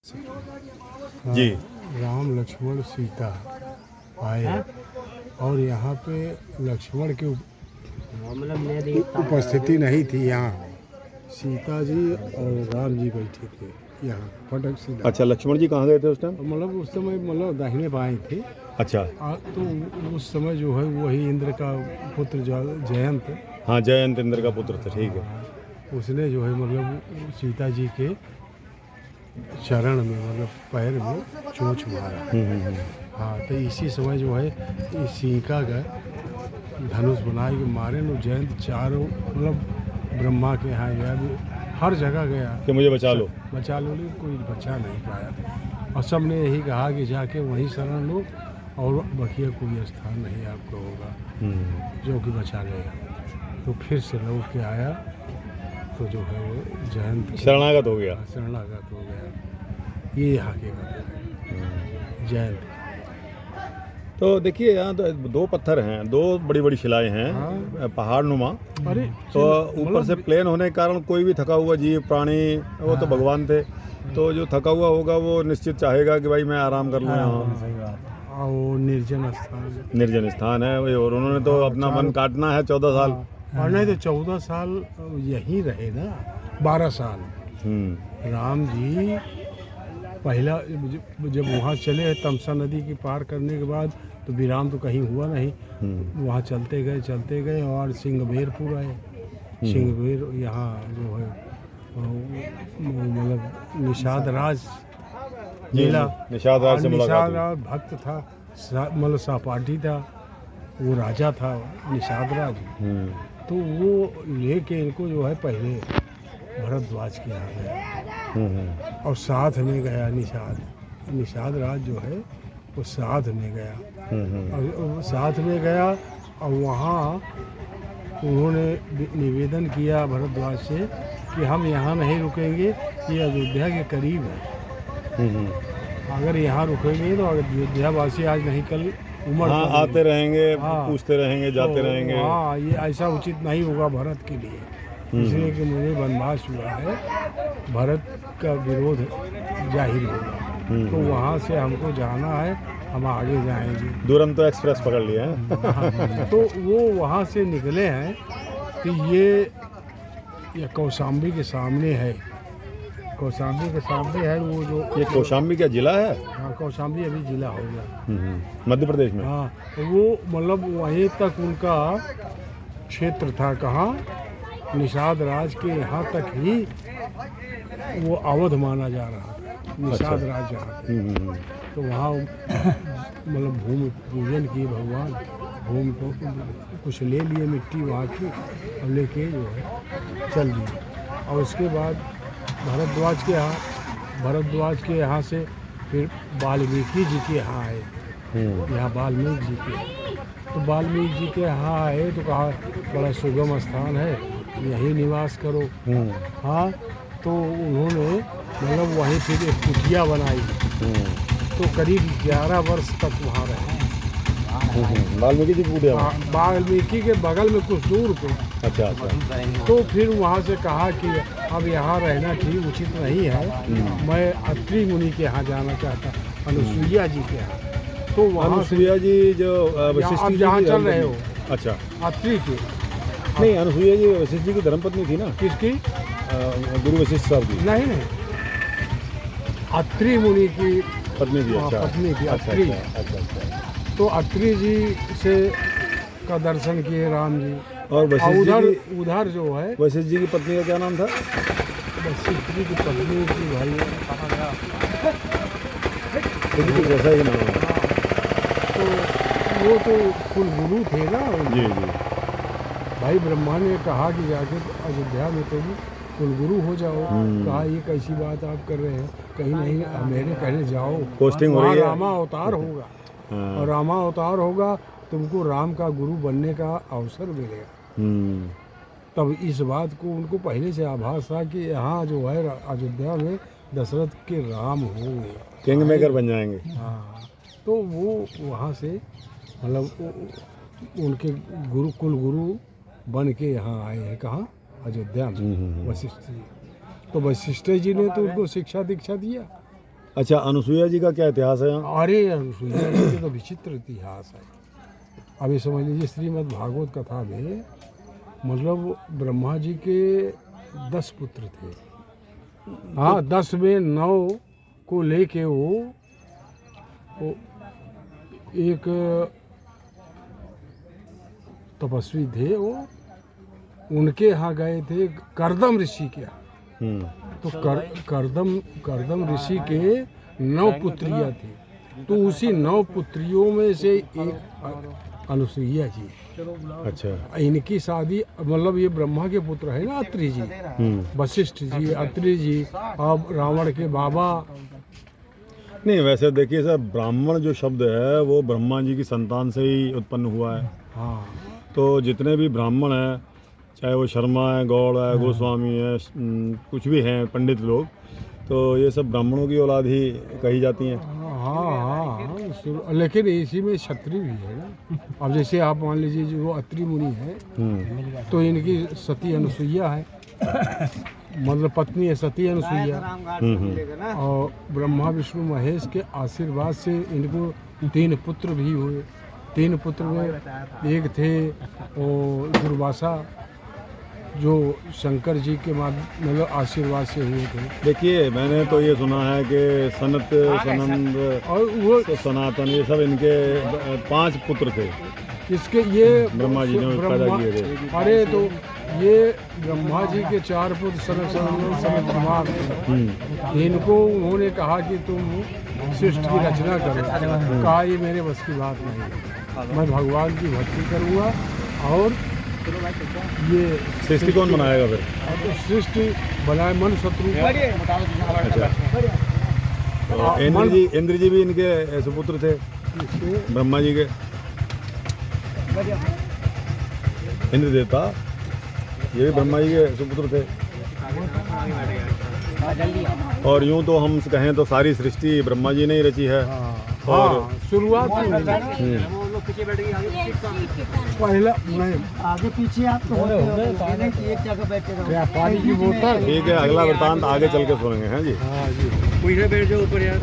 जी। राम लक्ष्मण सीता आए और यहाँ पे लक्ष्मण की उपस्थिति नहीं थी। यहाँ सीता जी और राम जी बैठे थे यहाँ फटक से। अच्छा, लक्ष्मण जी कहाँ गए थे उस टाइम? मतलब उस समय मतलब दाहिने बाएं थे। अच्छा। तो उस समय जो है वही इंद्र का पुत्र जयंत। हाँ, जयंत इंद्र का पुत्र था, ठीक है। उसने जो है मतलब सीता जी के चरण में मतलब पैर में चोंच मारा। हाँ, तो इसी समय जो है इस सीका का धनुष बना के मारे नो जयंत चारों मतलब ब्रह्मा के यहाँ गया, हर जगह गया कि मुझे बचा लो। बचा लो, लेकिन कोई बचा नहीं पाया। और सब ने यही कहा कि जाके वहीं शरण लो और बकिया कोई स्थान नहीं आपको होगा जो कि बचा लेगा। तो फिर से लौट के आया तो जो है वो जयंत शरणागत हो गया। शरणागत हो गया। ये हकीकत है जयंत। तो देखिए यहाँ तो दो पत्थर हैं, दो बड़ी बड़ी शिलाएं हैं। हाँ। पहाड़ नुमा। अरे तो ऊपर से प्लेन होने के कारण कोई भी थका हुआ जीव प्राणी, वो तो भगवान थे, तो जो थका हुआ होगा वो निश्चित चाहेगा कि भाई मैं आराम कर लूँ यहाँ। वो निर्जन स्थान है और उन्होंने तो अपना वन काटना है 14 साल। और नहीं तो 14 साल यहीं रहे ना, 12 साल। राम जी पहला जब वहाँ चले तमसा नदी की पार करने के बाद तो विराम तो कहीं हुआ नहीं। वहाँ चलते गए और सिंहबेरपुर आए। सिंहबेर यहाँ जो है मतलब निषाद राज मिला। निषाद राज से मुलाकात हुई। भक्त था, मतलब सहपाठी था, वो राजा था निषाद राज। तो वो लेके इनको जो है पहले भरद्वाज के यहाँ गया और साथ में गया निषाद राज जो है वो साथ में गया और साथ में गया और वहाँ उन्होंने निवेदन किया भरद्वाज से कि हम यहाँ नहीं रुकेंगे, ये अयोध्या के करीब है। अगर यहाँ रुकेंगे तो अयोध्यावासी आज नहीं कल उमड़ आते रहेंगे, पूछते रहेंगे, जाते रहेंगे। हाँ, ये ऐसा उचित नहीं होगा भरत के लिए, इसलिए कि मुझे वनवास हुआ है, भरत का विरोध जाहिर होगा। तो वहाँ से हमको जाना है, हम आगे जाएंगे। दुरंतो एक्सप्रेस पकड़ लिया है। तो वो वहाँ से निकले हैं कि ये कौशाम्बी के सामने है। कौशाम्बी के सामने है वो जो ये कौशाम्बी क्या जिला है? हाँ, कौशाम्बी अभी जिला हो गया मध्य प्रदेश में। हाँ, वो मतलब वहीं तक उनका क्षेत्र था। कहाँ? निषाद राज के यहाँ तक ही वो अवध माना जा रहा था, निषाद राज जहाँ थे। तो वहाँ मतलब भूमि पूजन किए भगवान, भूमि को कुछ ले लिए मिट्टी वहाँ की और लेके जो है चल दिए। और उसके बाद भरद्वाज के यहाँ से फिर वाल्मीकि जी के यहाँ आए। यहाँ वाल्मीकि जी के, तो वाल्मीकि जी के यहाँ आए तो कहा बड़ा सुगम स्थान है, यहीं निवास करो। हाँ, तो उन्होंने मतलब वहीं फिर एक कुटिया बनाई। तो करीब 11 वर्ष तक वहाँ रहे। वाल्मीकि जी कुटिया? वाल्मीकि के बगल में कुछ दूर पे। अच्छा। तो फिर वहाँ से कहा कि अब यहाँ रहना ठीक उचित नहीं है, मैं अत्रि मुनि के यहाँ जाना चाहता, अनुसुईया जी के यहाँ। तो वहाँ अनुसुईया जी जो वशिष्ठ जी जहाँ चल रहे हो। अच्छा। अत्रि के नहीं, अनुसुईया जी वशिष्ठ जी की धर्मपत्नी थी ना? किसकी? गुरु वशिष्ठ साहब की। नहीं, अत्रि मुनि की पत्नी थी। अच्छा, पत्नी थी अत्रि। अच्छा। तो अत्रि जी से का दर्शन किए राम जी। और उधर जो है वशिष्ठ जी की पत्नी का क्या नाम था? वशिष्ठ जी की पत्नी की भाई जैसा ही नाम है। तो वो तो कुलगुरु थे ना। जी। भाई ब्रह्मा ने कहा कि जाके अयोध्या में तुम कुलगुरु हो जाओ। कहा ये कैसी बात आप कर रहे हैं? कहीं नहीं, मेरे कहने जाओ, पोस्टिंग हो रही है। रामा अवतार होगा और रामा अवतार होगा, तुमको राम का गुरु बनने का अवसर मिलेगा। तब इस बात को उनको पहले से आभास था कि यहाँ जो है अयोध्या में दशरथ के राम होंगे, किंग मेकर बन जाएंगे। हाँ, तो वो वहाँ से मतलब उनके कुल गुरु बन के यहाँ आए हैं। कहाँ? अयोध्या में वशिष्ठ जी। तो वशिष्ठ जी ने तो उनको शिक्षा दीक्षा दिया अच्छा, अनुसुईया जी का क्या इतिहास है यहाँ? अरे अनुसुईया जी के तो विचित्र इतिहास है। अभी समझ लीजिए श्रीमद् भागवत कथा में मतलब ब्रह्मा जी के 10 पुत्र थे। हाँ, 10 में 9 को लेके वो एक तपस्वी थे, वो उनके यहाँ गए थे कर्दम ऋषि के यहाँ। तो कर्दम ऋषि के 9 पुत्रियाँ थी, तो उसी 9 पुत्रियों में से एक अनुसुईया जी। अच्छा। इनकी शादी मतलब ये ब्रह्मा के पुत्र है ना, अत्रि जी, वशिष्ठ जी, अत्रि जी, अब रावण के बाबा। नहीं, वैसे देखिए सर, ब्राह्मण जो शब्द है वो ब्रह्मा जी की संतान से ही उत्पन्न हुआ है। हाँ, तो जितने भी ब्राह्मण हैं, चाहे वो शर्मा है, गौड़ है, गोस्वामी है, कुछ भी हैं पंडित लोग, तो ये सब ब्राह्मणों की औलाद ही कही जाती हैं। हाँ, लेकिन इसी में क्षत्रिय भी है ना। अब जैसे आप मान लीजिए जो वो अत्रि मुनि है, तो इनकी सती अनुसुईया है, मतलब पत्नी है सती अनुसुईया। और ब्रह्मा विष्णु महेश के आशीर्वाद से इनको 3 पुत्र भी हुए। 3 पुत्र में एक थे वो दुर्वासा, जो शंकर जी के मतलब आशीर्वाद से हुए थे। देखिए, मैंने तो ये सुना है कि सनत, सनंद और वो तो सनातन, ये सब इनके 5 पुत्र थे। इसके ये ब्रह्मा जी ने पैदा किए थे। अरे तो ये ब्रह्मा जी के 4 पुत्र सनत, सनंदन, सनत कुमार थे। इनको उन्होंने कहा कि तुम सृष्टि की रचना करो। कहा ये मेरे बस की बात नहीं, मैं भगवान की भक्ति करूँगा। और ये सृष्टि कौन बनाएगा फिर? तो सृष्टि बनाए मन शत्रु। अच्छा। तो इंद्र जी भी इनके सुपुत्र थे ब्रह्मा जी के। इंद्र देवता ये भी ब्रह्मा जी के सुपुत्र थे। और यूं तो हम कहें तो सारी सृष्टि ब्रह्मा जी ने ही रची है। और शुरुआत पहला नहीं, आगे पीछे आप तो होते हो कि एक जगह बैठे रहो। पानी की बोतल। ठीक है, अगला वृतांत आगे चल के सुनेंगे। हैं जी। हाँ जी। बैठ जाओ ऊपर यार।